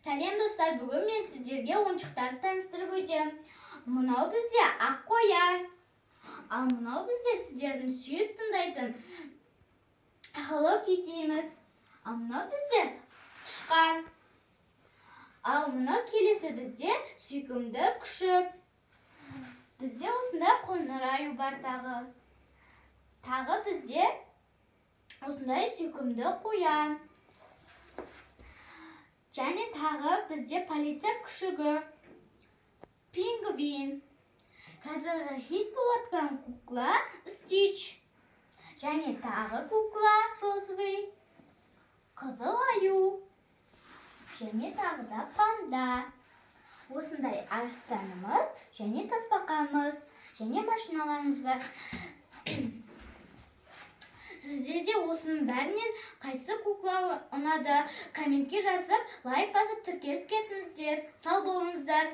Сәлем достар, бүгін мен сіздерге ойыншықтарды таныстырып өтем. Мынау бізде ақ қоян. Ал мынау бізде сіздердің сүйіп тыңдайтын Hello Kitty'miz. Ал мынау бізде тышқан. Ал мынау келесі бізде сүйкімді күшік. Бізде осындай қоңыр аю бар тағы. Тағы бізде осындай сүйкімді қоян. Және тағы бізде полиция күшігі, пингвин. Қазіргі хит болып жатқан кукла Стич. Және тағы кукла розовый, қызыл аю. Және тағы да панда. Осындай арыстанымыз және тасбақамыз. Және машиналарымыз бар. Сіздерде осының бәрінен қайсы кукла ұнады? Комментке жазып, лайк басып, тіркеліп кетіңіздер. Сау болыңыздар.